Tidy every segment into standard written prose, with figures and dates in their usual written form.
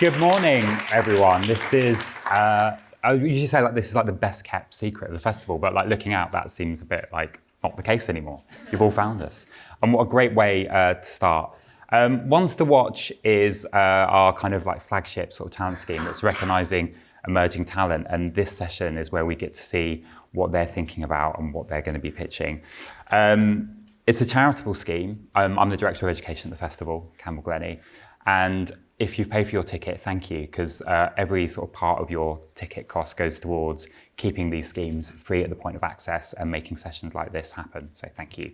Good morning, everyone. This is, I usually say like this is like the best kept secret of the festival, but like looking out, that seems a bit like not the case anymore. You've all found us. And what a great way to start. Ones to Watch is our kind of like flagship sort of talent scheme that's recognising emerging talent. And this session is where we get to see what they're thinking about and what they're going to be pitching. It's a charitable scheme. I'm the Director of Education at the festival, Campbell Glennie. And if you pay for your ticket, thank you, because every sort of part of your ticket cost goes towards keeping these schemes free at the point of access and making sessions like this happen. So thank you.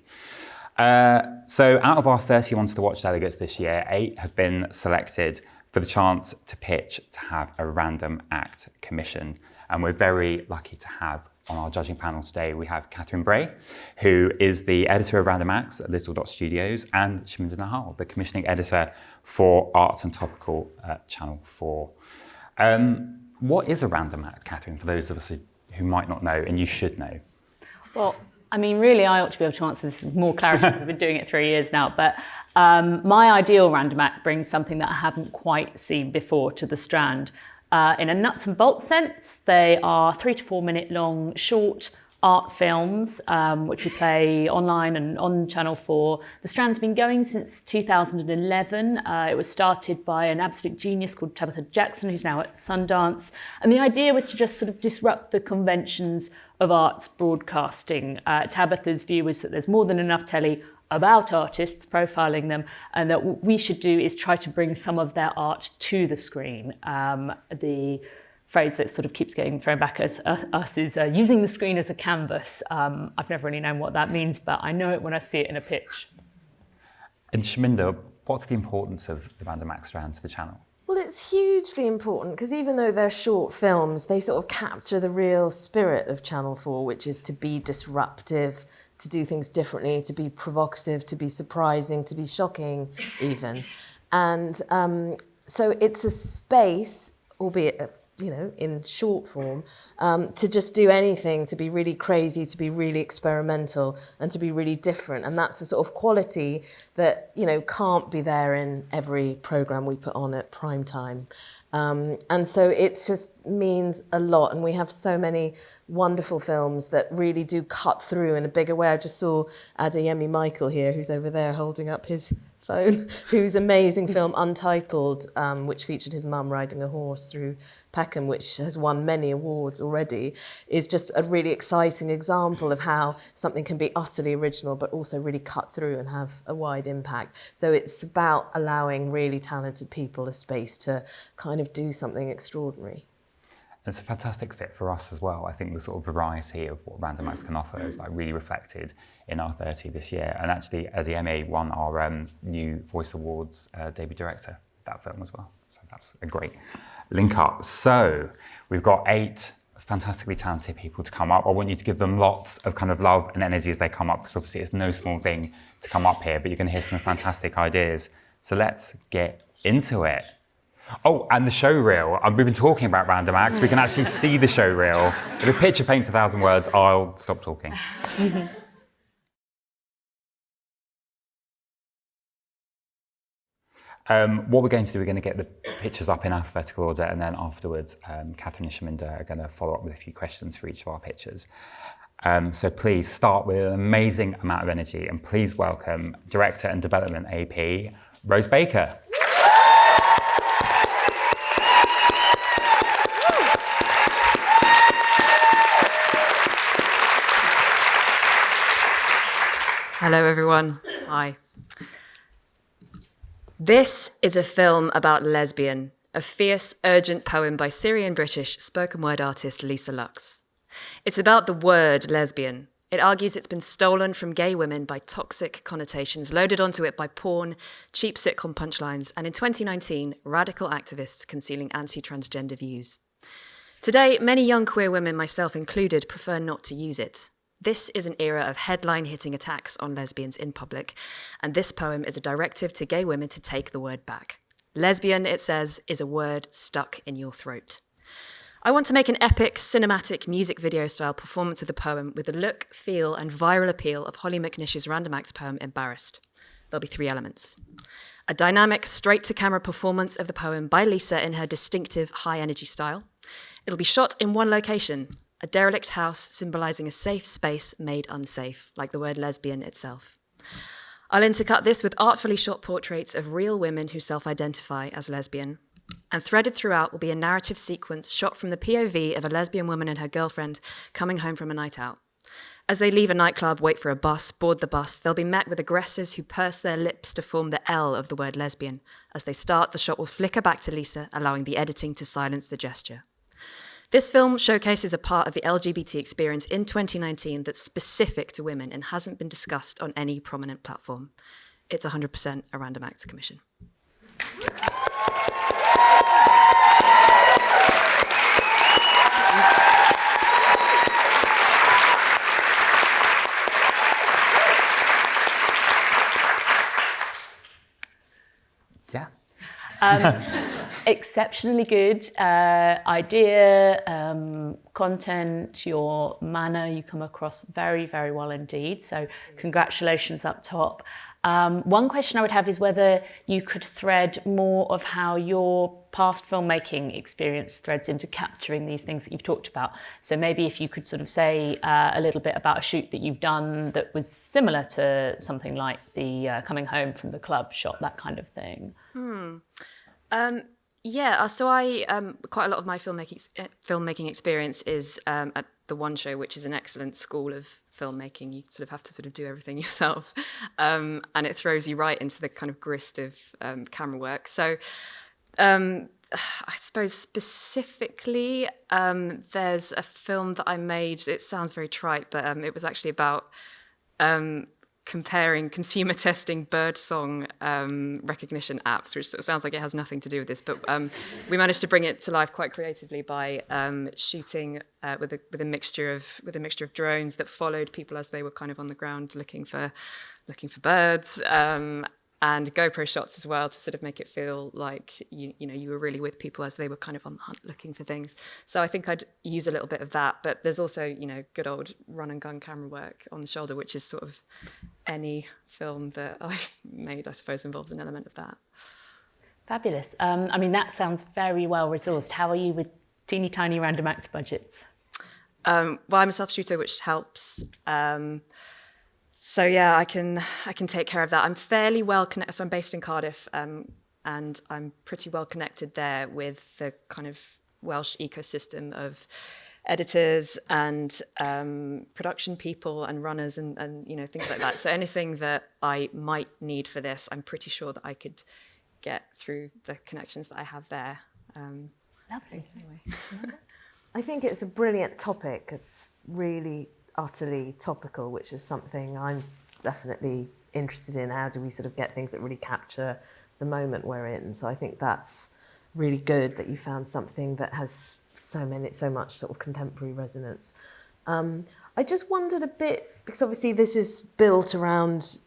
So out of our 30 Ones to Watch delegates this year, 8 have been selected for the chance to pitch to have a random act commissioned. And we're very lucky to have on our judging panel today, we have Catherine Bray, who is the editor of Random Acts at Little Dot Studios, and Shaminder Nahal, the commissioning editor for Arts and Topical at Channel 4. What is a random act, Catherine, for those of us who might not know, and you should know? Well, I mean, really, I ought to be able to answer this with more clarity because I've been doing it 3 years now. But my ideal random act brings something that I haven't quite seen before to the Strand. In a nuts and bolts sense, they are 3 to 4 minute long short art films, which we play online and on Channel 4. The Strand's been going since 2011. It was started by an absolute genius called Tabitha Jackson, who's now at Sundance. And the idea was to just sort of disrupt the conventions of arts broadcasting. Tabitha's view was that there's more than enough telly about artists, profiling them, and that what we should do is try to bring some of their art to the screen. The phrase that sort of keeps getting thrown back at us is using the screen as a canvas. I've never really known what that means, but I know it when I see it in a pitch. And Shaminder, what's the importance of the Random Act Strand to the channel? Well, it's hugely important because even though they're short films, they sort of capture the real spirit of Channel 4, which is to be disruptive, to do things differently, to be provocative, to be surprising, to be shocking even. And so it's a space, albeit in short form, to just do anything, to be really crazy, to be really experimental, and to be really different. And that's the sort of quality that, can't be there in every programme we put on at prime time. And so it just means a lot. And we have so many wonderful films that really do cut through in a bigger way. I just saw Adeyemi Michael here, who's over there holding up his phone, whose amazing film Untitled, which featured his mum riding a horse through Peckham, which has won many awards already, is just a really exciting example of how something can be utterly original but also really cut through and have a wide impact. So it's about allowing really talented people a space to kind of do something extraordinary. It's a fantastic fit for us as well. I think the sort of variety of what Random Acts can offer is like really reflected in our 30 this year. And actually, as the MA won our new Voice Awards debut director, that film as well. So that's a great link up. So we've got 8 fantastically talented people to come up. I want you to give them lots of kind of love and energy as they come up, because obviously it's no small thing to come up here, but you're going to hear some fantastic ideas. So let's get into it. Oh, and the show reel. We've been talking about Random Acts. We can actually see the show reel. If a picture paints 1,000 words, I'll stop talking. What we're going to do, we're going to get the pictures up in alphabetical order, and then afterwards, Catherine and Shaminder are going to follow up with a few questions for each of our pictures. So please start with an amazing amount of energy, and please welcome Director and Development AP, Rose Baker. Hello, everyone. Hi. This is a film about Lesbian, a fierce, urgent poem by Syrian-British spoken word artist Lisa Lux. It's about the word lesbian. It argues it's been stolen from gay women by toxic connotations loaded onto it by porn, cheap sitcom punchlines, and in 2019, radical activists concealing anti-transgender views. Today, many young queer women, myself included, prefer not to use it. This is an era of headline-hitting attacks on lesbians in public, and this poem is a directive to gay women to take the word back. Lesbian, it says, is a word stuck in your throat. I want to make an epic, cinematic, music video-style performance of the poem with the look, feel, and viral appeal of Holly McNish's Random Acts poem, Embarrassed. There'll be 3 elements. A dynamic, straight-to-camera performance of the poem by Lisa in her distinctive high-energy style. It'll be shot in one location, a derelict house symbolising a safe space made unsafe, like the word lesbian itself. I'll intercut this with artfully shot portraits of real women who self-identify as lesbian. And threaded throughout will be a narrative sequence shot from the POV of a lesbian woman and her girlfriend coming home from a night out. As they leave a nightclub, wait for a bus, board the bus, they'll be met with aggressors who purse their lips to form the L of the word lesbian. As they start, the shot will flicker back to Lisa, allowing the editing to silence the gesture. This film showcases a part of the LGBT experience in 2019 that's specific to women and hasn't been discussed on any prominent platform. It's 100% a Random Acts commission. Yeah. Exceptionally good idea, content, your manner, you come across very, very well indeed. So congratulations up top. One question I would have is whether you could thread more of how your past filmmaking experience threads into capturing these things that you've talked about. So maybe if you could sort of say a little bit about a shoot that you've done that was similar to something like the coming home from the club shot, that kind of thing. So I quite a lot of my filmmaking experience is at the One Show, which is an excellent school of filmmaking. You sort of have to sort of do everything yourself, and it throws you right into the kind of grist of camera work. So I suppose specifically, there's a film that I made. It sounds very trite, but it was actually about comparing consumer testing birdsong recognition apps, which sort of sounds like it has nothing to do with this, but we managed to bring it to life quite creatively by shooting with a mixture of drones that followed people as they were kind of on the ground looking for birds, and GoPro shots as well to sort of make it feel like you were really with people as they were kind of on the hunt looking for things. So I think I'd use a little bit of that, but there's also good old run and gun camera work on the shoulder, which is sort of any film that I've made, I suppose, involves an element of that. Fabulous. I mean, that sounds very well resourced. How are you with teeny tiny Random Acts budgets? Well, I'm a self-shooter, which helps. So yeah, I can take care of that. I'm fairly well connected. So I'm based in Cardiff, and I'm pretty well connected there with the kind of Welsh ecosystem of editors and production people and runners and things like that. So anything that I might need for this, I'm pretty sure that I could get through the connections that I have there. Lovely. Anyway. I think it's a brilliant topic. It's really utterly topical, which is something I'm definitely interested in. How do we sort of get things that really capture the moment we're in? So I think that's really good that you found something that has so much sort of contemporary resonance. I just wondered a bit, because obviously this is built around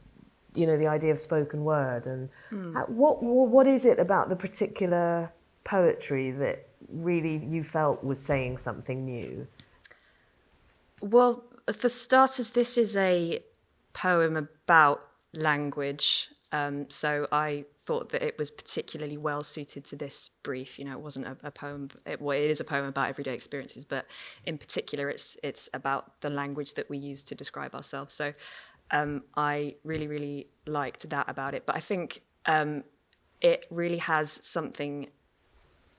the idea of spoken word, and what is it about the particular poetry that really you felt was saying something new? Well, for starters, this is a poem about language, so I thought that it was particularly well suited to this brief. It wasn't a poem. It is a poem about everyday experiences, but in particular, it's about the language that we use to describe ourselves. So I really, really liked that about it. But I think it really has something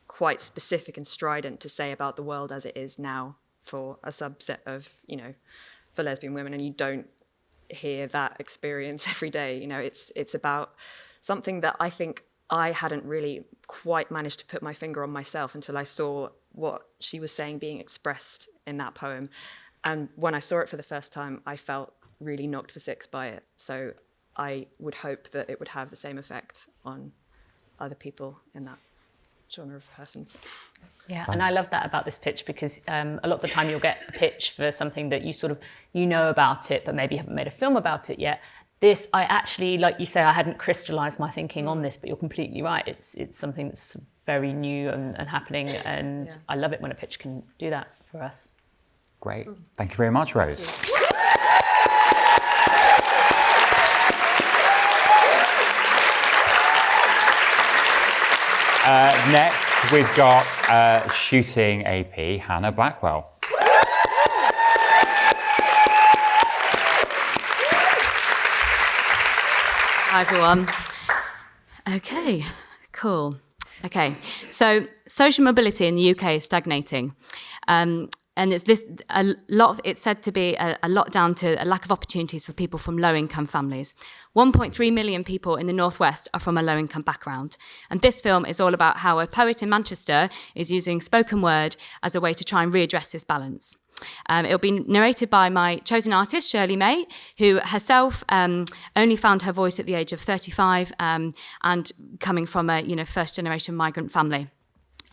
quite specific and strident to say about the world as it is now for a subset of, for lesbian women, and you don't hear that experience every day. It's about something that I think I hadn't really quite managed to put my finger on myself until I saw what she was saying being expressed in that poem. And when I saw it for the first time, I felt really knocked for six by it. So I would hope that it would have the same effect on other people in that genre of person. Yeah, and I love that about this pitch, because a lot of the time you'll get a pitch for something that you sort of, about it, but maybe haven't made a film about it yet. This, I actually, like you say, I hadn't crystallised my thinking on this, but you're completely right. It's something that's very new and happening, and I love it when a pitch can do that for us. Great. Thank you very much, Rose. Next, we've got shooting AP, Hannah Blackwell. Hi, everyone. Okay, cool. Okay, so social mobility in the UK is stagnating. And it's said to be a lot down to a lack of opportunities for people from low-income families. 1.3 million people in the Northwest are from a low-income background. And this film is all about how a poet in Manchester is using spoken word as a way to try and readdress this balance. It'll be narrated by my chosen artist, Shirley May, who herself only found her voice at the age of 35 and coming from a first-generation migrant family.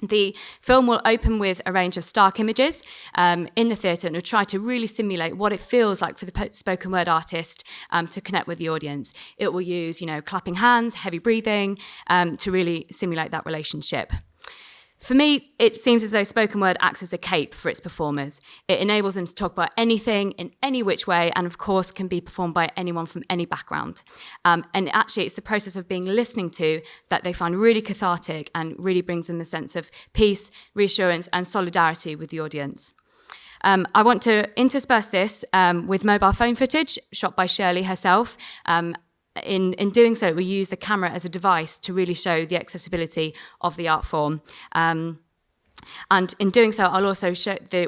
The film will open with a range of stark images in the theatre and will try to really simulate what it feels like for the spoken word artist to connect with the audience. It will use, clapping hands, heavy breathing to really simulate that relationship. For me, it seems as though spoken word acts as a cape for its performers. It enables them to talk about anything in any which way, and of course can be performed by anyone from any background. And actually, it's the process of being listening to that they find really cathartic and really brings them a sense of peace, reassurance, and solidarity with the audience. I want to intersperse this with mobile phone footage shot by Shirley herself. In doing so, we use the camera as a device to really show the accessibility of the art form. And in doing so, I'll also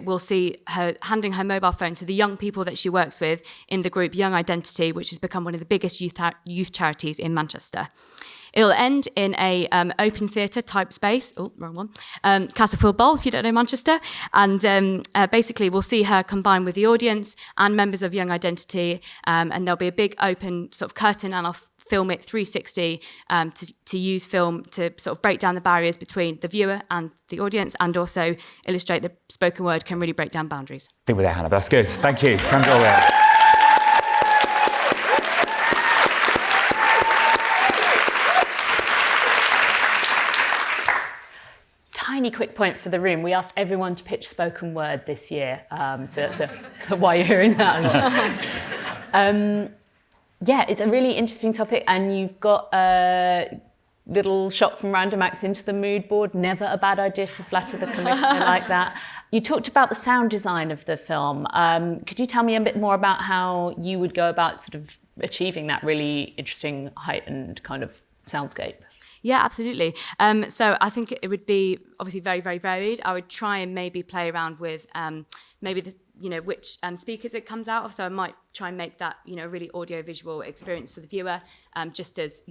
we'll see her handing her mobile phone to the young people that she works with in the group Young Identity, which has become one of the biggest youth charities in Manchester. It'll end in a open theatre type space. Oh, wrong one. Castlefield Bowl, if you don't know Manchester. And basically, we'll see her combine with the audience and members of Young Identity. And there'll be a big open sort of curtain, and I'll film it 360 to use film to sort of break down the barriers between the viewer and the audience, and also illustrate that spoken word can really break down boundaries. I think we're there, Hannah. That's good. Thank you. Come all way. Tiny quick point for the room. We asked everyone to pitch spoken word this year, so that's why you're hearing that a lot. Yeah, it's a really interesting topic, and you've got a little shot from Random Acts into the mood board. Never a bad idea to flatter the commissioner like that. You talked about the sound design of the film. Could you tell me a bit more about how you would go about sort of achieving that really interesting heightened kind of soundscape? Yeah, absolutely. So I think it would be obviously very, very varied. I would try and maybe play around with maybe which speakers it comes out of. So I might try and make that a really audio-visual experience for the viewer, just as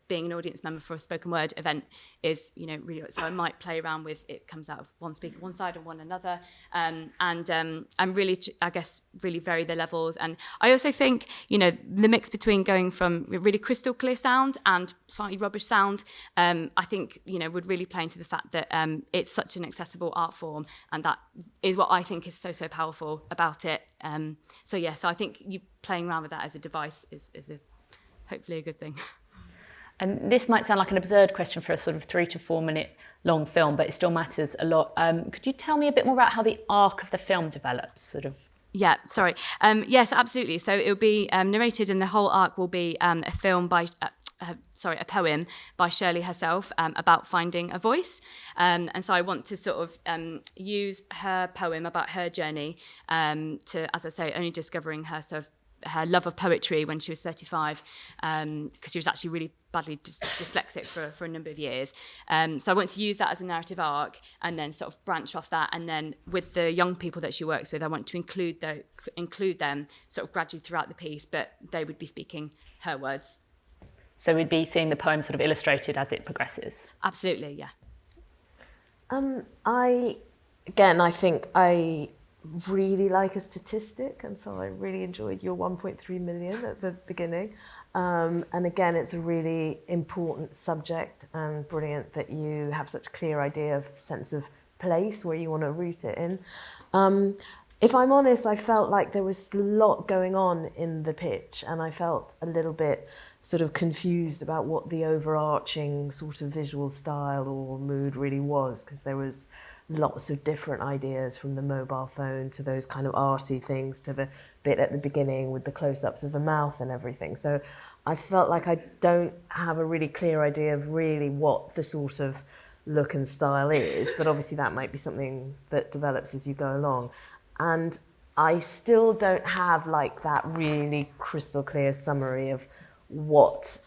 being an audience member for a spoken word event is really. So I might play around with it comes out of one speaker one side and one another, and really I guess really vary the levels. And I also think the mix between going from really crystal clear sound and slightly rubbish sound, I think would really play into the fact that it's such an accessible art form, and that is what I think is so powerful about it. So I think you playing around with that as a device is hopefully a good thing. And this might sound like an absurd question for a sort of 3 to 4 minute long film, but it still matters a lot. Could you tell me a bit more about how the arc of the film develops, Yeah, sorry. Yes, absolutely. So it'll be narrated, and the whole arc will be a film by, a poem by Shirley herself about finding a voice. And so I want to sort of use her poem about her journey to, as I say, only discovering her love of poetry when she was 35, because she was actually really badly dyslexic for a number of years. So I want to use that as a narrative arc and then sort of branch off that. And then with the young people that she works with, I want to include them sort of gradually throughout the piece, but they would be speaking her words. So we'd be seeing the poem sort of illustrated as it progresses? Absolutely, yeah. I think I really like a statistic, and so I really enjoyed your 1.3 million at the beginning. And again, it's a really important subject, and brilliant that you have such a clear idea of sense of place where you want to root it in. If I'm honest, I felt like there was a lot going on in the pitch, and I felt a little bit sort of confused about what the overarching sort of visual style or mood really was, because there was lots of different ideas, from the mobile phone to those kind of artsy things to the bit at the beginning with the close-ups of the mouth and everything. So I felt like I don't have a really clear idea of really what the sort of look and style is, but obviously that might be something that develops as you go along. And I still don't have like that really crystal clear summary of what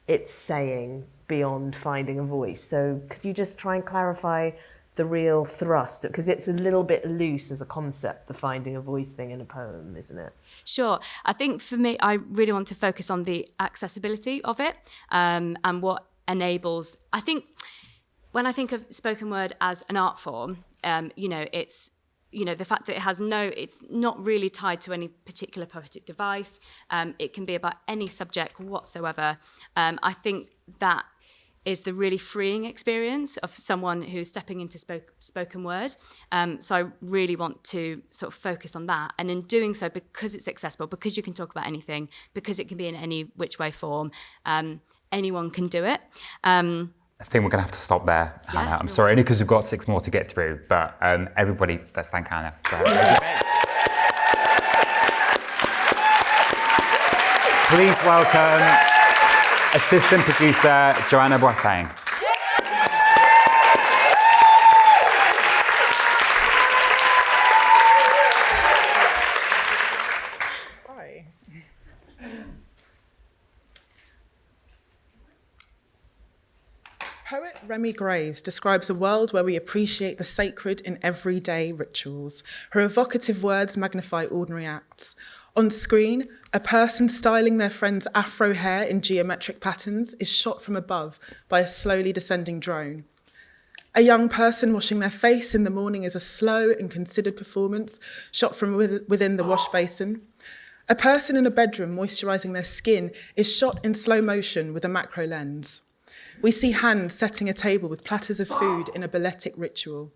it's saying beyond finding a voice. So could you just try and clarify the real thrust? Because it's a little bit loose as a concept, the finding a voice thing in a poem, isn't it? Sure. I think for me, I really want to focus on the accessibility of it, and what enables. I think when I think of spoken word as an art form, it's the fact that it's not really tied to any particular poetic device. It can be about any subject whatsoever. I think that is the really freeing experience of someone who's stepping into spoken word. So I really want to sort of focus on that. And in doing so, because it's accessible, because you can talk about anything, because it can be in any which way form, anyone can do it. I think we're going to have to stop there, Hannah. I'm sorry, only because we've got 6 more to get through. But everybody, let's thank Hannah for Please welcome assistant producer Joanna Boateng. Hi. Poet Remi Graves describes a world where we appreciate the sacred in everyday rituals. Her evocative words magnify ordinary acts. On screen, a person styling their friend's afro hair in geometric patterns is shot from above by a slowly descending drone. A young person washing their face in the morning is a slow and considered performance shot from within the wash basin. A person in a bedroom moisturising their skin is shot in slow motion with a macro lens. We see hands setting a table with platters of food in a balletic ritual.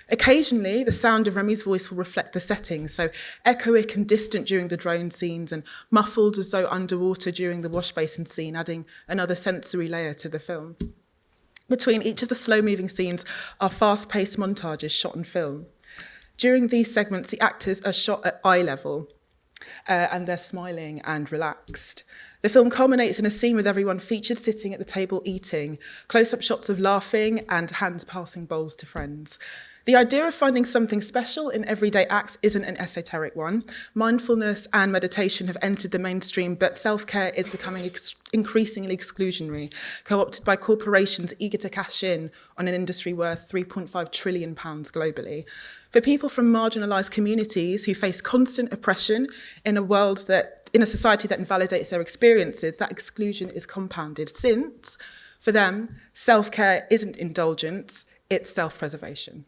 Occasionally, the sound of Remi's voice will reflect the setting, so echoic and distant during the drone scenes and muffled as though underwater during the wash basin scene, adding another sensory layer to the film. Between each of the slow-moving scenes are fast-paced montages shot on film. During these segments, the actors are shot at eye level, and they're smiling and relaxed. The film culminates in a scene with everyone featured sitting at the table eating, close-up shots of laughing and hands passing bowls to friends. The idea of finding something special in everyday acts isn't an esoteric one. Mindfulness and meditation have entered the mainstream, but self-care is becoming increasingly exclusionary, co-opted by corporations eager to cash in on an industry worth £3.5 trillion globally. For people from marginalised communities who face constant oppression in a society that invalidates their experiences, that exclusion is compounded since, for them, self-care isn't indulgence, it's self-preservation.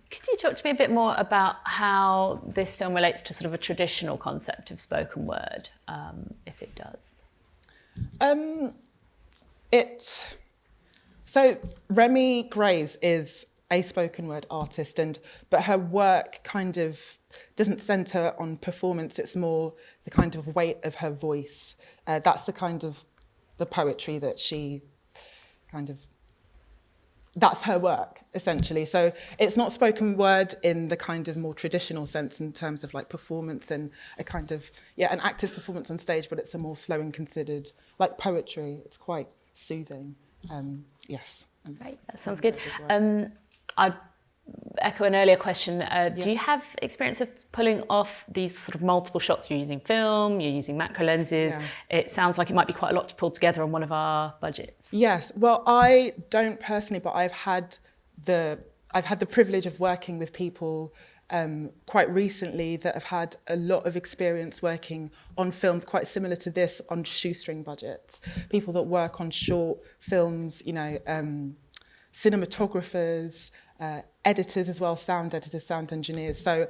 Could you talk to me a bit more about how this film relates to sort of a traditional concept of spoken word, if it does? So Remi Graves is a spoken word artist, but her work kind of doesn't centre on performance. It's more the kind of weight of her voice. That's the kind of the poetry that she kind of. That's her work, essentially. So it's not spoken word in the kind of more traditional sense in terms of like performance and a kind of, an active performance on stage, but it's a more slow and considered, like poetry. It's quite soothing. Yes. Great, that sounds good. I'd echo an earlier question. Do you have experience of pulling off these sort of multiple shots? You're using film, you're using macro lenses. Yeah. It sounds like it might be quite a lot to pull together on one of our budgets. Yes, well, I don't personally, but I've had the privilege of working with people quite recently that have had a lot of experience working on films quite similar to this on shoestring budgets. People that work on short films, cinematographers, editors as well, sound editors, sound engineers. So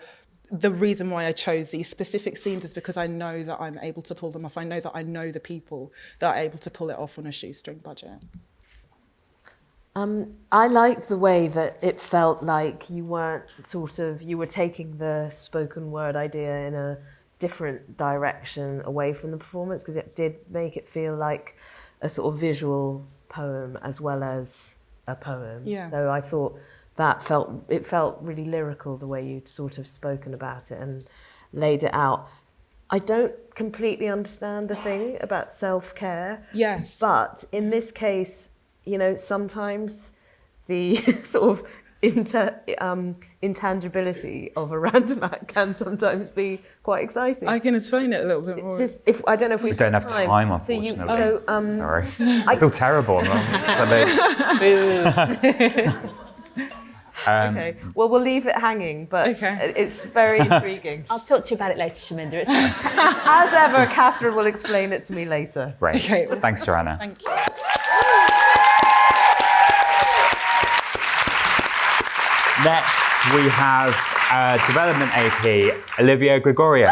the reason why I chose these specific scenes is because I know that I'm able to pull them off. I know that I know the people that are able to pull it off on a shoestring budget. I liked the way that it felt like you were taking the spoken word idea in a different direction away from the performance, because it did make it feel like a sort of visual poem as well as a poem. Yeah. So I thought it felt really lyrical the way you'd sort of spoken about it and laid it out. I don't completely understand the thing about self-care. Yes. But in this case, you know, sometimes the sort of intangibility of a random act can sometimes be quite exciting. I can explain it a little bit more. Just I don't know if we don't have time, unfortunately. Sorry. I feel terrible. Okay. Well, we'll leave it hanging, but it's very intriguing. I'll talk to you about it later, Shaminder. It's As ever, Catherine will explain it to me later. Great. Okay. Thanks, Joanna. Thank you. Next, we have Development AP, Olivia Gregorio.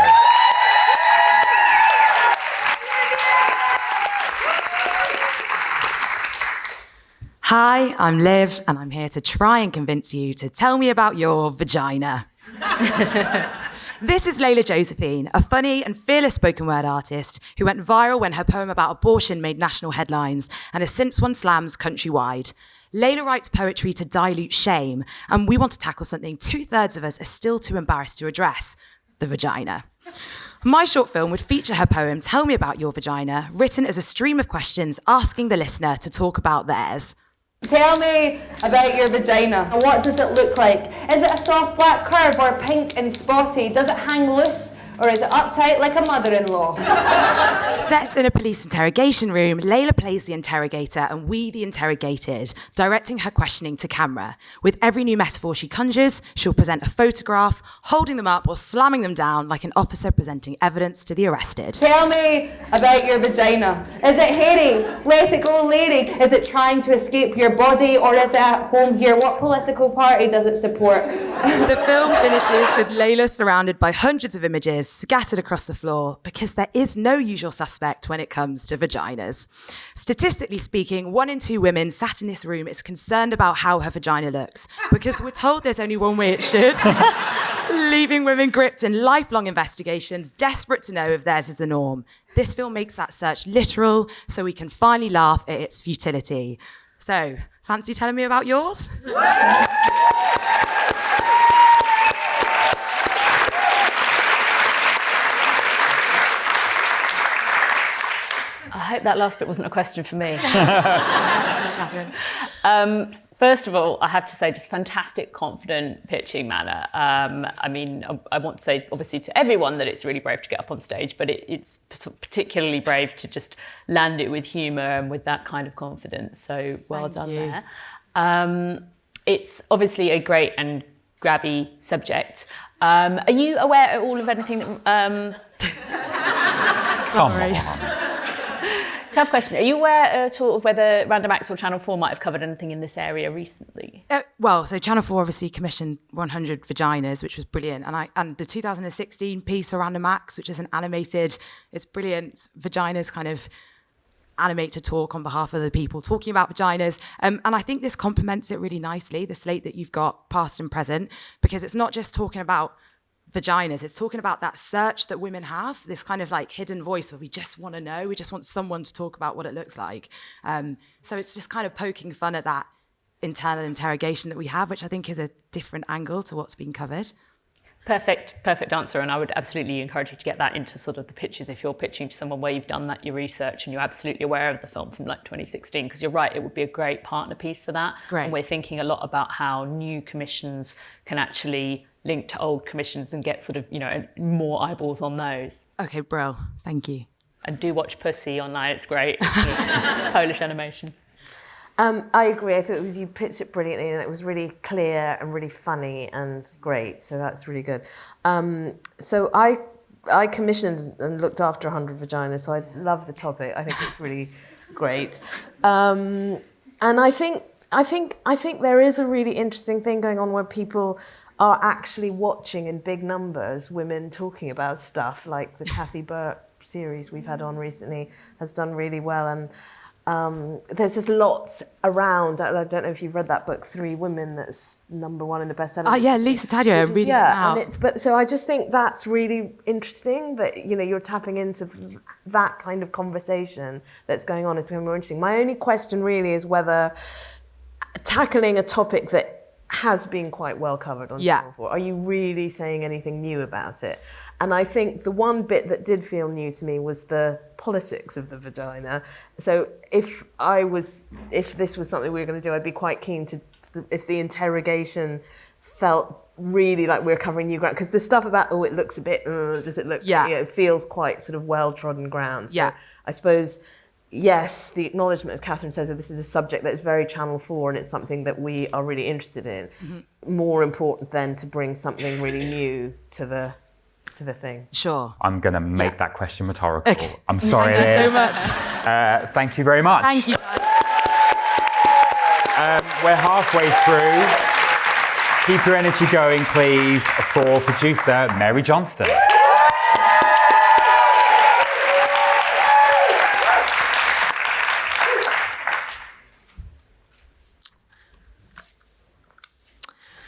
Hi, I'm Liv, and I'm here to try and convince you to tell me about your vagina. This is Layla Josephine, a funny and fearless spoken word artist who went viral when her poem about abortion made national headlines and has since won slams countrywide. Layla writes poetry to dilute shame, and we want to tackle something 2/3 of us are still too embarrassed to address: the vagina. My short film would feature her poem, Tell Me About Your Vagina, written as a stream of questions asking the listener to talk about theirs. Tell me about your vagina. What does it look like? Is it a soft black curve or pink and spotty? Does it hang loose or is it uptight like a mother-in-law? Set in a police interrogation room, Layla plays the interrogator and we the interrogated, directing her questioning to camera. With every new metaphor she conjures, she'll present a photograph, holding them up or slamming them down like an officer presenting evidence to the arrested. Tell me about your vagina. Is it hairy? Let it go, lady. Is it trying to escape your body or is it at home here? What political party does it support? The film finishes with Layla surrounded by hundreds of images scattered across the floor because there is no usual suspect when it comes to vaginas. Statistically speaking, 1 in 2 women sat in this room is concerned about how her vagina looks because we're told there's only one way it should, leaving women gripped in lifelong investigations, desperate to know if theirs is the norm. This film makes that search literal so we can finally laugh at its futility. So, fancy telling me about yours? I hope that last bit wasn't a question for me. First of all, I have to say, just fantastic, confident pitching manner. I mean, I want to say, obviously, to everyone that it's really brave to get up on stage, but it's particularly brave to just land it with humour and with that kind of confidence. So well done there. It's obviously a great and grabby subject. Are you aware at all of anything that... Sorry. Tough question. Are you aware at all of whether Random Acts or Channel 4 might have covered anything in this area recently? So Channel 4 obviously commissioned 100 Vaginas, which was brilliant. And the 2016 piece for Random Acts, which is an animated, it's brilliant. Vaginas kind of animate to talk on behalf of the people talking about vaginas. And I think this complements it really nicely, the slate that you've got past and present, because it's not just talking about vaginas, it's talking about that search that women have, this kind of like hidden voice where we just want to know, we just want someone to talk about what it looks like. So it's just kind of poking fun at that internal interrogation that we have, which I think is a different angle to what's being covered. Perfect answer, and I would absolutely encourage you to get that into sort of the pitches if you're pitching to someone where you've done that, your research, and you're absolutely aware of the film from like 2016, because you're right, it would be a great partner piece for that. Great. And we're thinking a lot about how new commissions can actually link to old commissions and get sort of, you know, more eyeballs on those. Okay, bro, thank you. And do watch Pussy online, it's great. It's Polish animation. I agree. I thought you pitched it brilliantly and it was really clear and really funny and great. So that's really good. So I commissioned and looked after 100 Vaginas, so I love the topic. I think it's really great. And I think there is a really interesting thing going on where people are actually watching in big numbers women talking about stuff, like the Kathy Burke series we've had on recently has done really well. And there's just lots around. I don't know if you've read that book, 3 Women, that's #1 in the bestseller. Oh yeah, Lisa Taddeo, reading it now. So I just think that's really interesting that, you know, you're tapping into that kind of conversation that's going on. It's becoming more interesting. My only question really is whether tackling a topic that has been quite well covered on Yeah. Channel 4. Are you really saying anything new about it? And I think the one bit that did feel new to me was the politics of the vagina. So if this was something we were going to do, I'd be quite keen to if the interrogation felt really like we're covering new ground, because the stuff about it looks a bit does it look it feels quite sort of well trodden ground. So I suppose yes, the acknowledgement, as Catherine says, that this is a subject that is very Channel 4 and it's something that we are really interested in. More important than to bring something really new to the thing. Sure. I'm going to make that question rhetorical. Okay. I'm sorry. Thank you so much. Thank you very much. Thank you. We're halfway through. Keep your energy going, please, for producer Mary Johnston.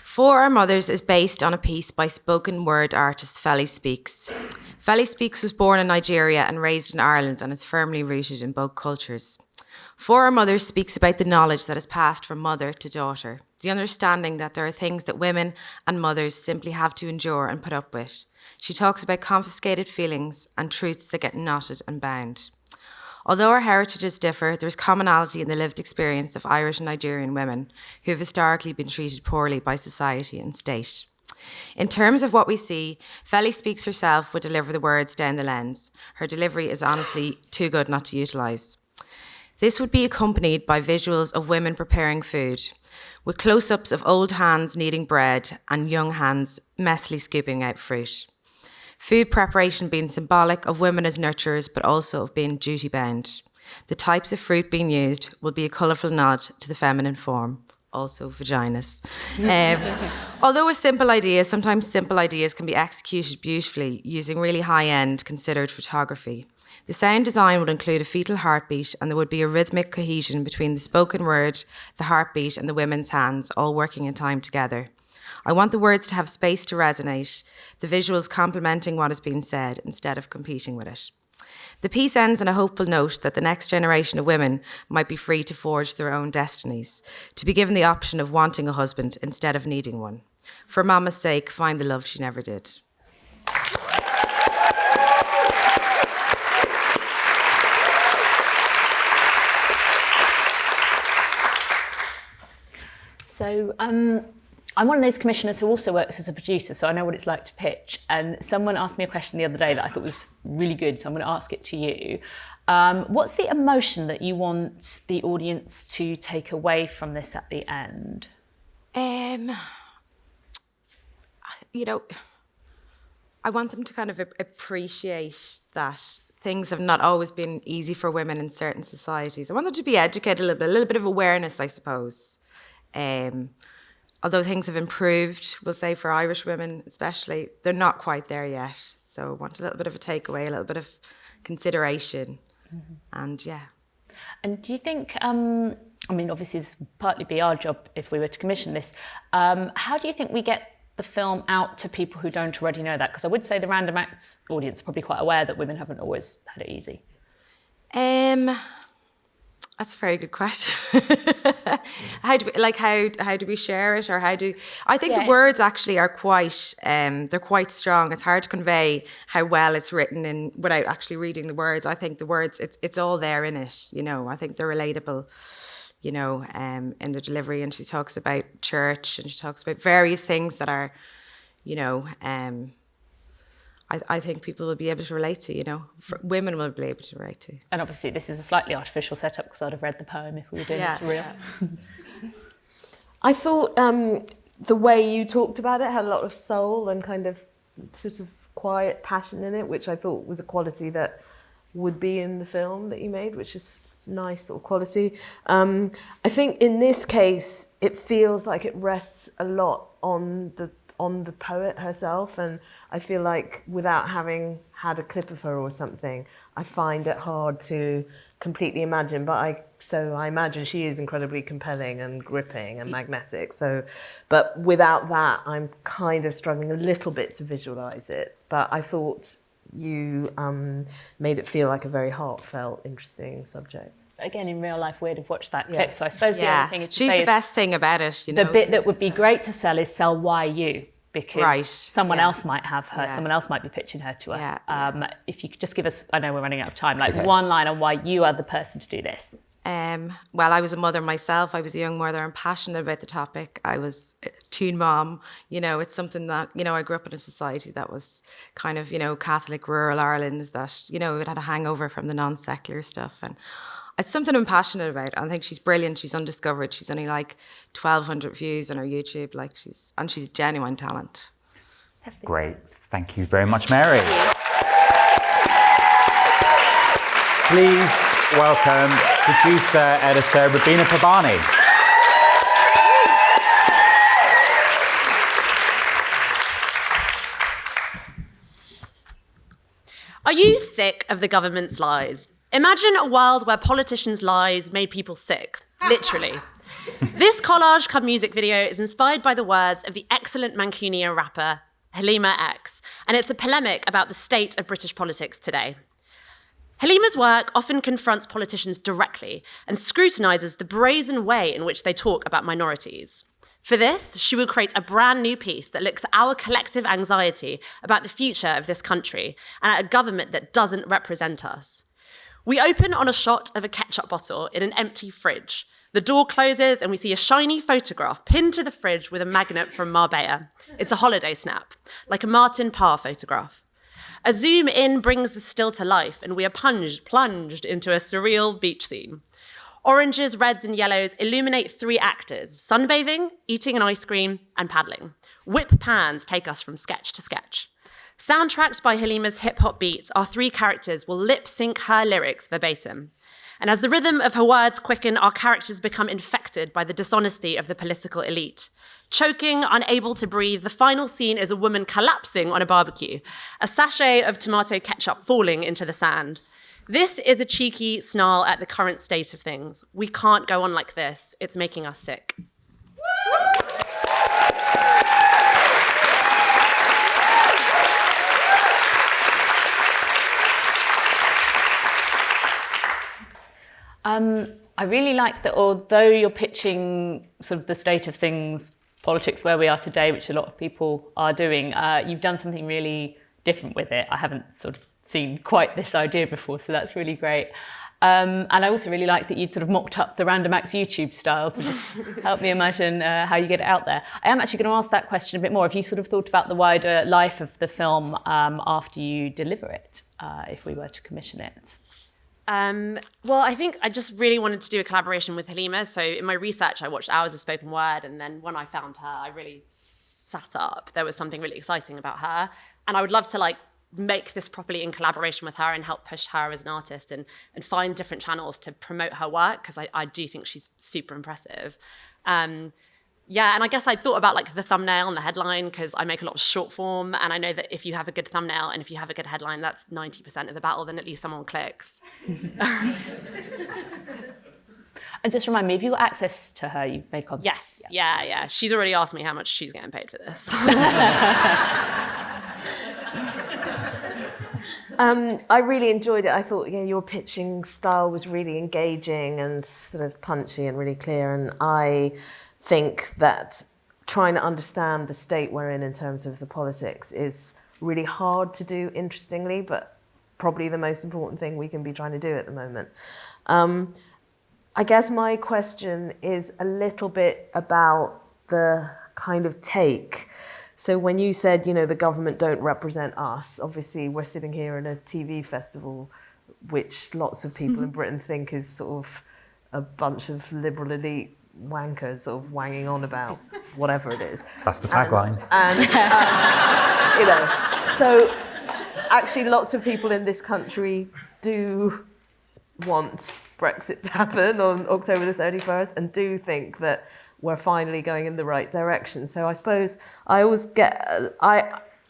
For Our Mothers is based on a piece by spoken word artist Feli Speaks. Feli Speaks was born in Nigeria and raised in Ireland and is firmly rooted in both cultures. For Our Mothers speaks about the knowledge that is passed from mother to daughter, the understanding that there are things that women and mothers simply have to endure and put up with. She talks about confiscated feelings and truths that get knotted and bound. Although our heritages differ, there is commonality in the lived experience of Irish and Nigerian women who have historically been treated poorly by society and state. In terms of what we see, Feli Speaks herself would deliver the words down the lens. Her delivery is honestly too good not to utilise. This would be accompanied by visuals of women preparing food, with close-ups of old hands kneading bread and young hands messily scooping out fruit. Food preparation being symbolic of women as nurturers, but also of being duty-bound. The types of fruit being used will be a colourful nod to the feminine form, also vaginas. Although a simple idea, sometimes simple ideas can be executed beautifully using really high-end, considered photography. The sound design would include a fetal heartbeat, and there would be a rhythmic cohesion between the spoken word, the heartbeat, and the women's hands, all working in time together. I want the words to have space to resonate, the visuals complementing what is being said instead of competing with it. The piece ends on a hopeful note that the next generation of women might be free to forge their own destinies, to be given the option of wanting a husband instead of needing one. For Mama's sake, find the love she never did. So I'm one of those commissioners who also works as a producer, so I know what it's like to pitch. And someone asked me a question the other day that I thought was really good, so I'm going to ask it to you. What's the emotion that you want the audience to take away from this at the end? You know, I want them to kind of appreciate that things have not always been easy for women in certain societies. I want them to be educated a little bit of awareness, I suppose. Although things have improved, we'll say for Irish women especially, they're not quite there yet. So I want a little bit of a takeaway, a little bit of consideration, and yeah. And do you think, I mean, obviously this would partly be our job if we were to commission this, how do you think we get the film out to people who don't already know that? Because I would say the Random Acts audience is probably quite aware that women haven't always had it easy. That's a very good question. How do we share it, or I think the words actually are quite they're quite strong. It's hard to convey how well it's written in without actually reading the words. I think the words it's all there in it, you know. I think they're relatable, you know, in the delivery, and she talks about church and she talks about various things that are, you know, I think people will be able to relate to, you know, women will be able to relate to. And obviously this is a slightly artificial setup because I'd have read the poem if we were doing this for real. I thought the way you talked about it had a lot of soul and kind of sort of quiet passion in it, which I thought was a quality that would be in the film that you made, which is nice sort of quality. I think in this case, it feels like it rests a lot on the poet herself, and I feel like without having had a clip of her or something, I find it hard to completely imagine, but I imagine she is incredibly compelling and gripping and magnetic. So, but without that, I'm kind of struggling a little bit to visualise it. But I thought you made it feel like a very heartfelt, interesting subject. again, in real life, we'd have watched that clip. So I suppose the only thing is to she's say the is best thing about it. You know, the bit that would be great to sell is sell why you, because someone Yeah. else might have her, someone else might be pitching her to us. Yeah. If you could just give us, I know we're running out of time, like one line on why you are the person to do this. Well, I was a mother myself. I was a young mother. I'm passionate about the topic. I was a teen mom. You know, it's something that, you know, I grew up in a society that was kind of, you know, Catholic rural Ireland, that, you know, it had a hangover from the non-secular stuff. And it's something I'm passionate about. I think she's brilliant. She's undiscovered. She's only like 1,200 views on her YouTube. Like she's a genuine talent. Great. Thank you very much, Mary. Please welcome producer, editor, Bettina Pavani. Are you sick of the government's lies? Imagine a world where politicians' lies made people sick, literally. This collage cum music video is inspired by the words of the excellent Mancunian rapper Halima X, and it's a polemic about the state of British politics today. Halima's work often confronts politicians directly and scrutinises the brazen way in which they talk about minorities. For this, she will create a brand new piece that looks at our collective anxiety about the future of this country and at a government that doesn't represent us. We open on a shot of a ketchup bottle in an empty fridge. The door closes and we see a shiny photograph pinned to the fridge with a magnet from Marbella. It's a holiday snap, like a Martin Parr photograph. A zoom in brings the still to life and we are plunged into a surreal beach scene. Oranges, reds and yellows illuminate three actors, sunbathing, eating an ice cream and paddling. Whip pans take us from sketch to sketch. Soundtracked by Halima's hip-hop beats, our three characters will lip-sync her lyrics verbatim. And as the rhythm of her words quicken, our characters become infected by the dishonesty of the political elite. Choking, unable to breathe, the final scene is a woman collapsing on a barbecue, a sachet of tomato ketchup falling into the sand. This is a cheeky snarl at the current state of things. We can't go on like this. It's making us sick. I really like that although you're pitching sort of the state of things, politics where we are today, which a lot of people are doing, you've done something really different with it. I haven't sort of seen quite this idea before, so that's really great. And I also really like that you'd sort of mocked up the Random Acts YouTube style to just help me imagine how you get it out there. I am actually going to ask that question a bit more. Have you sort of thought about the wider life of the film after you deliver it, if we were to commission it? Well, I think I just really wanted to do a collaboration with Halima. So in my research, I watched hours of spoken word. And then when I found her, I really sat up. There was something really exciting about her. And I would love to like make this properly in collaboration with her and help push her as an artist and find different channels to promote her work, because I do think she's super impressive. Yeah, and I guess I thought about like the thumbnail and the headline, because I make a lot of short form, and I know that if you have a good thumbnail and if you have a good headline, that's 90% of the battle, then at least someone clicks. And just remind me, have you got access to her? You made contact? Yes, yeah. She's already asked me how much she's getting paid for this. I really enjoyed it. I thought your pitching style was really engaging and sort of punchy and really clear. And I think that trying to understand the state we're in terms of the politics is really hard to do, interestingly, but probably the most important thing we can be trying to do at the moment. I guess my question is a little bit about the kind of take. So when you said, the government don't represent us, obviously we're sitting here in a TV festival, which lots of people in Britain think is sort of a bunch of liberal elite wankers sort of wanging on about whatever it is. That's the tagline. So actually lots of people in this country do want Brexit to happen on October the 31st and do think that we're finally going in the right direction. So I suppose I always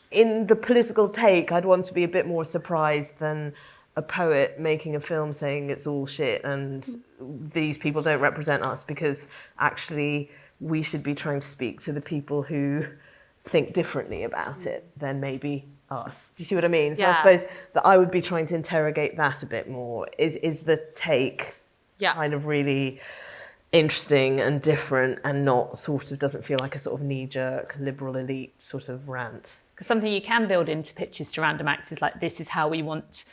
in the political take, I'd want to be a bit more surprised than a poet making a film saying it's all shit and these people don't represent us, because actually we should be trying to speak to the people who think differently about it than maybe us. Do you see what I mean? So I suppose that I would be trying to interrogate that a bit more. Is the take kind of really interesting and different, and not sort of doesn't feel like a sort of knee-jerk liberal elite sort of rant. Because something you can build into pitches to random acts is like, this is how we want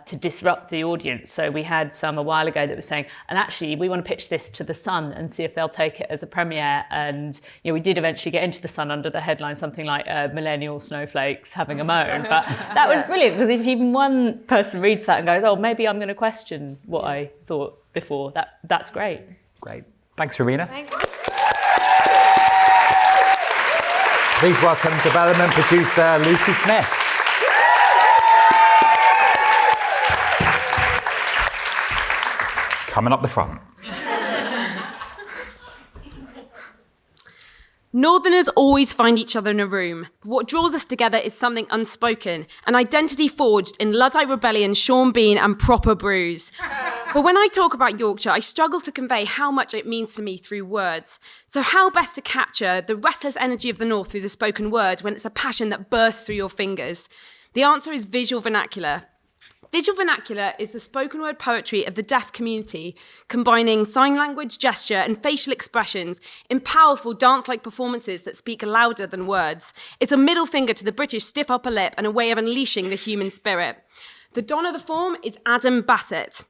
to disrupt the audience. So we had some a while ago that was saying, and actually we want to pitch this to the Sun and see if they'll take it as a premiere. And we did eventually get into the Sun under the headline something like millennial snowflakes having a moan. But that was brilliant, because if even one person reads that and goes, oh, maybe I'm going to question what I thought before, that's great. Great. Thanks, Romina. Thanks. Please welcome development producer Lucy Smith. Coming up the front. Northerners always find each other in a room, but what draws us together is something unspoken, an identity forged in Luddite rebellion, Sean Bean and proper brews. But when I talk about Yorkshire, I struggle to convey how much it means to me through words. So how best to capture the restless energy of the North through the spoken word when it's a passion that bursts through your fingers? The answer is visual vernacular. Visual vernacular is the spoken word poetry of the deaf community, combining sign language, gesture, and facial expressions in powerful dance-like performances that speak louder than words. It's a middle finger to the British stiff upper lip and a way of unleashing the human spirit. The don of the form is Adam Bassett.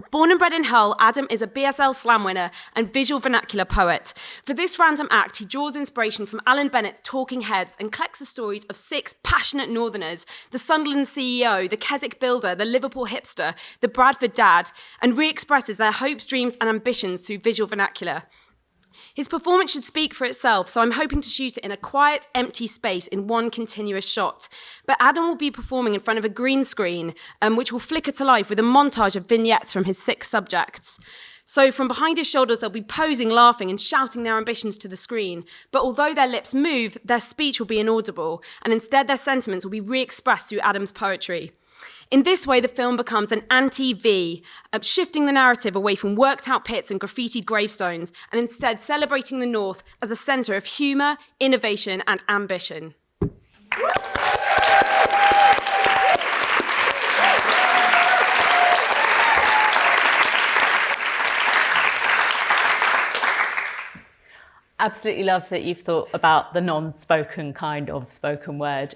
Born and bred in Hull, Adam is a BSL Slam winner and visual vernacular poet. For this random act, he draws inspiration from Alan Bennett's Talking Heads and collects the stories of 6 passionate Northerners, the Sunderland CEO, the Keswick builder, the Liverpool hipster, the Bradford dad, and re-expresses their hopes, dreams and ambitions through visual vernacular. His performance should speak for itself, so I'm hoping to shoot it in a quiet, empty space in one continuous shot. But Adam will be performing in front of a green screen, which will flicker to life with a montage of vignettes from his 6 subjects. So from behind his shoulders, they'll be posing, laughing and shouting their ambitions to the screen. But although their lips move, their speech will be inaudible, and instead their sentiments will be re-expressed through Adam's poetry. In this way, the film becomes an anti-V, shifting the narrative away from worked-out pits and graffitied gravestones, and instead celebrating the North as a centre of humour, innovation and ambition. Absolutely love that you've thought about the non-spoken kind of spoken word.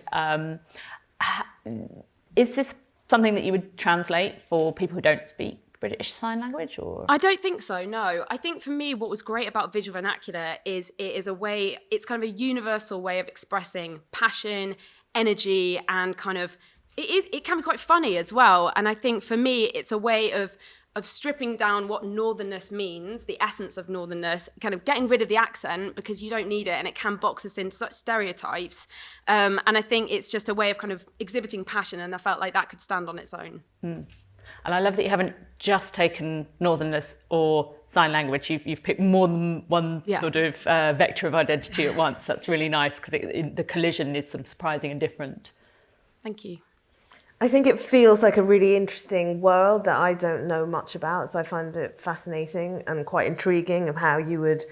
Is this something that you would translate for people who don't speak British Sign Language? Or I don't think so, no. I think for me, what was great about visual vernacular is it is a way, it's kind of a universal way of expressing passion, energy, and kind of, it can be quite funny as well. And I think for me, it's a way of stripping down what northernness means, the essence of northernness, kind of getting rid of the accent because you don't need it and it can box us into such stereotypes. And I think it's just a way of kind of exhibiting passion, and I felt like that could stand on its own. And I love that you haven't just taken northernness or sign language, you've picked more than one sort of vector of identity at once. That's really nice because the collision is sort of surprising and different. Thank you. I think it feels like a really interesting world that I don't know much about, so I find it fascinating and quite intriguing of how you would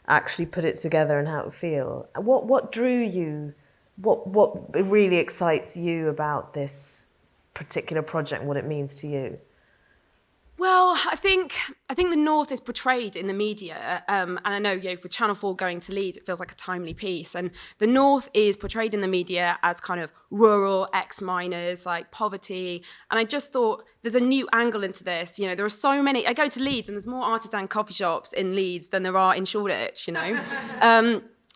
actually put it together and how it would feel. What drew you? What really excites you about this particular project and what it means to you? Well, I think the North is portrayed in the media, and I know with Channel 4 going to Leeds, it feels like a timely piece. And the North is portrayed in the media as kind of rural ex-miners, like poverty. And I just thought there's a new angle into this. There are so many. I go to Leeds, and there's more artisan coffee shops in Leeds than there are in Shoreditch.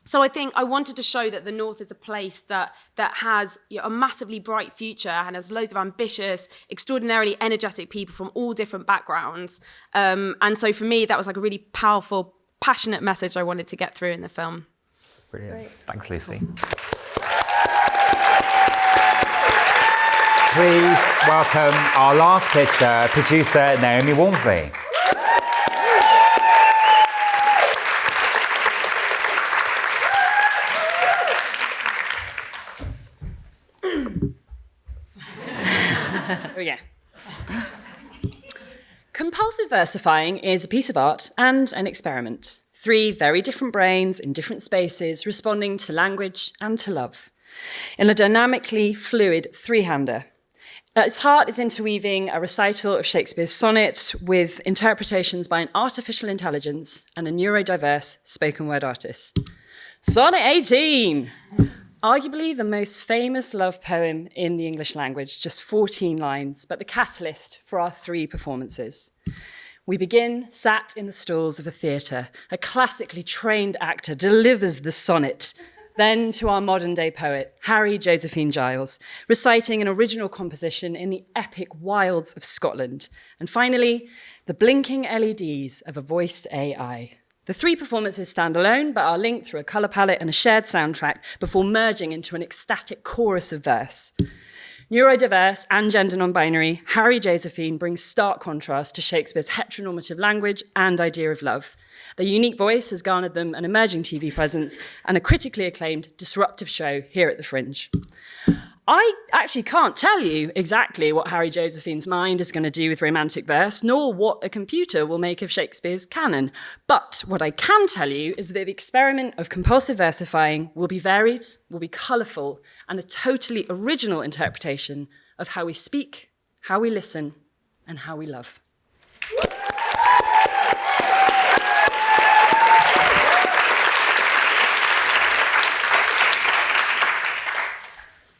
So I think I wanted to show that the North is a place that has a massively bright future and has loads of ambitious, extraordinarily energetic people from all different backgrounds. And so for me, that was like a really powerful, passionate message I wanted to get through in the film. Brilliant. Great. Thanks, Lucy. Please welcome our last pitcher, producer Naomi Walmsley. Compulsive versifying is a piece of art and an experiment. 3 very different brains in different spaces responding to language and to love in a dynamically fluid 3-hander. At its heart is interweaving a recital of Shakespeare's sonnet with interpretations by an artificial intelligence and a neurodiverse spoken word artist. Sonnet 18! Arguably the most famous love poem in the English language, just 14 lines, but the catalyst for our 3 performances. We begin sat in the stalls of a theatre. A classically trained actor delivers the sonnet, then to our modern-day poet, Harry Josephine Giles, reciting an original composition in the epic wilds of Scotland. And finally, the blinking LEDs of a voiced AI. The 3 performances stand alone, but are linked through a colour palette and a shared soundtrack before merging into an ecstatic chorus of verse. Neurodiverse and gender non-binary, Harry Josephine brings stark contrast to Shakespeare's heteronormative language and idea of love. Their unique voice has garnered them an emerging TV presence and a critically acclaimed disruptive show here at the Fringe. I actually can't tell you exactly what Harry Josephine's mind is going to do with romantic verse, nor what a computer will make of Shakespeare's canon. But what I can tell you is that the experiment of compulsive versifying will be varied, will be colourful, and a totally original interpretation of how we speak, how we listen, and how we love.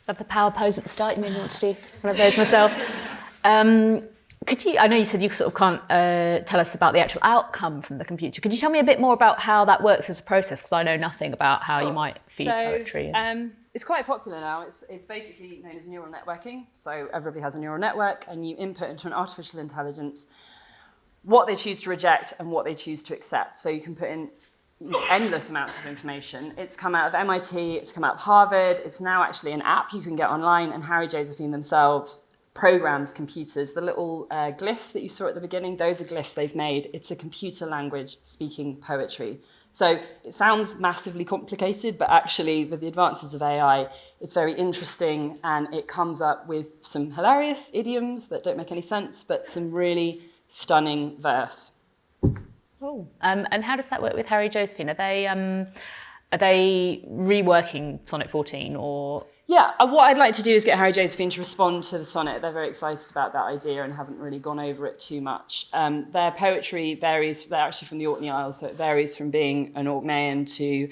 Love the power pose at the start. You made me want to do one of those myself. Could you? I know you said you sort of can't tell us about the actual outcome from the computer. Could you tell me a bit more about how that works as a process? Because I know nothing about how you might feed poetry. It's quite popular now. It's basically known as neural networking. So everybody has a neural network, and you input into an artificial intelligence what they choose to reject and what they choose to accept. So you can put in endless amounts of information. It's come out of MIT, it's come out of Harvard, it's now actually an app you can get online, and Harry Josephine themselves programs computers. The little glyphs that you saw at the beginning, those are glyphs they've made. It's a computer language speaking poetry. So it sounds massively complicated, but actually with the advances of AI, it's very interesting, and it comes up with some hilarious idioms that don't make any sense, but some really stunning verse. Oh. And how does that work with Harry Josephine? Are they reworking Sonnet 14 or? Yeah, what I'd like to do is get Harry Josephine to respond to the sonnet. They're very excited about that idea and haven't really gone over it too much. Their poetry varies. They're actually from the Orkney Isles, so it varies from being an Orkneyan to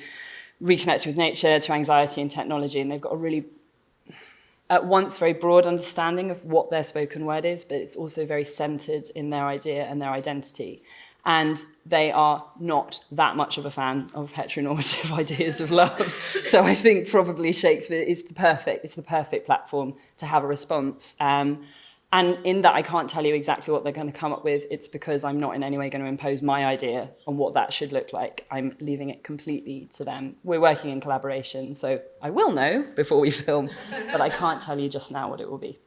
reconnecting with nature to anxiety and technology. And they've got a really, at once, very broad understanding of what their spoken word is, but it's also very centred in their idea and their identity. And they are not that much of a fan of heteronormative ideas of love. So I think probably Shakespeare is the perfect platform to have a response. And in that, I can't tell you exactly what they're going to come up with. It's because I'm not in any way going to impose my idea on what that should look like. I'm leaving it completely to them. We're working in collaboration, so I will know before we film, but I can't tell you just now what it will be.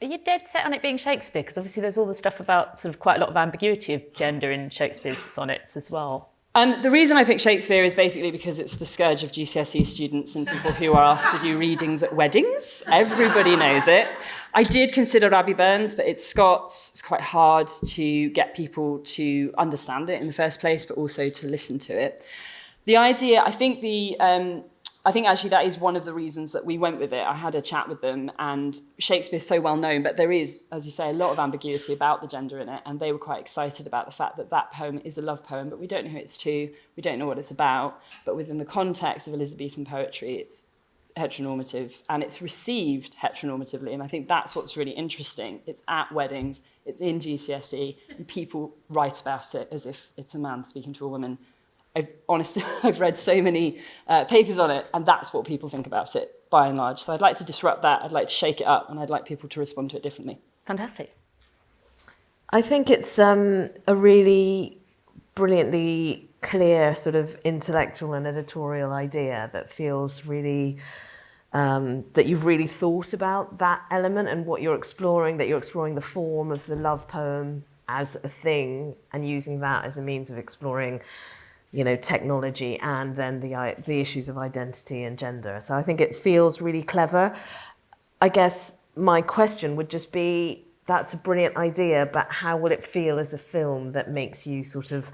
Are you dead set on it being Shakespeare? Because obviously there's all the stuff about sort of quite a lot of ambiguity of gender in Shakespeare's sonnets as well. The reason I picked Shakespeare is basically because it's the scourge of GCSE students and people who are asked to do readings at weddings. Everybody knows it. I did consider Rabbie Burns, but it's Scots. It's quite hard to get people to understand it in the first place, but also to listen to it. The idea, I think actually that is one of the reasons that we went with it. I had a chat with them, and Shakespeare's so well known, but there is, as you say, a lot of ambiguity about the gender in it, and they were quite excited about the fact that that poem is a love poem, but we don't know who it's to, we don't know what it's about, but within the context of Elizabethan poetry, it's heteronormative, and it's received heteronormatively, and I think that's what's really interesting. It's at weddings, it's in GCSE, and people write about it as if it's a man speaking to a woman. I've read so many papers on it, and that's what people think about it, by and large. So I'd like to disrupt that, I'd like to shake it up, and I'd like people to respond to it differently. Fantastic. I think it's a really brilliantly clear sort of intellectual and editorial idea that feels really, that you've really thought about that element and what you're exploring, that you're exploring the form of the love poem as a thing and using that as a means of exploring, you know, technology and then the issues of identity and gender. So I think it feels really clever. I guess my question would just be, that's a brilliant idea, but how will it feel as a film that makes you sort of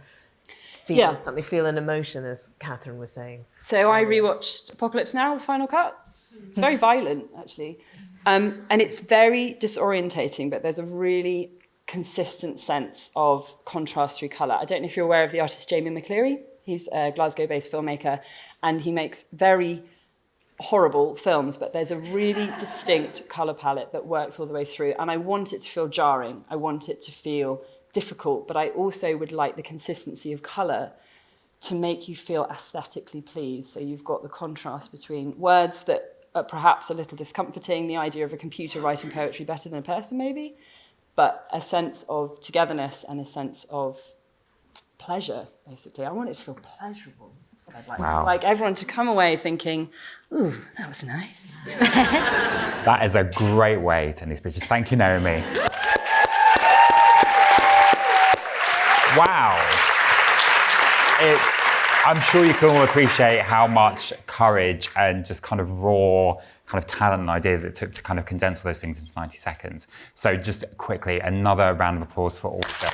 feel something, feel an emotion, as Catherine was saying? So I rewatched Apocalypse Now, the final cut. It's very violent, actually. And it's very disorientating, but there's a really consistent sense of contrast through colour. I don't know if you're aware of the artist Jamie McCleary. He's a Glasgow-based filmmaker, and he makes very horrible films, but there's a really distinct colour palette that works all the way through. And I want it to feel jarring. I want it to feel difficult, but I also would like the consistency of colour to make you feel aesthetically pleased. So you've got the contrast between words that are perhaps a little discomforting, the idea of a computer writing poetry better than a person maybe, but a sense of togetherness and a sense of pleasure, basically. I want it to feel pleasurable. That's what I'd like. Wow. Like everyone to come away thinking, ooh, that was nice. That is a great way to end these speeches. Thank you, Naomi. Wow. I'm sure you can all appreciate how much courage and just kind of raw kind of talent and ideas it took to kind of condense all those things into 90 seconds. So just quickly, another round of applause for all of them.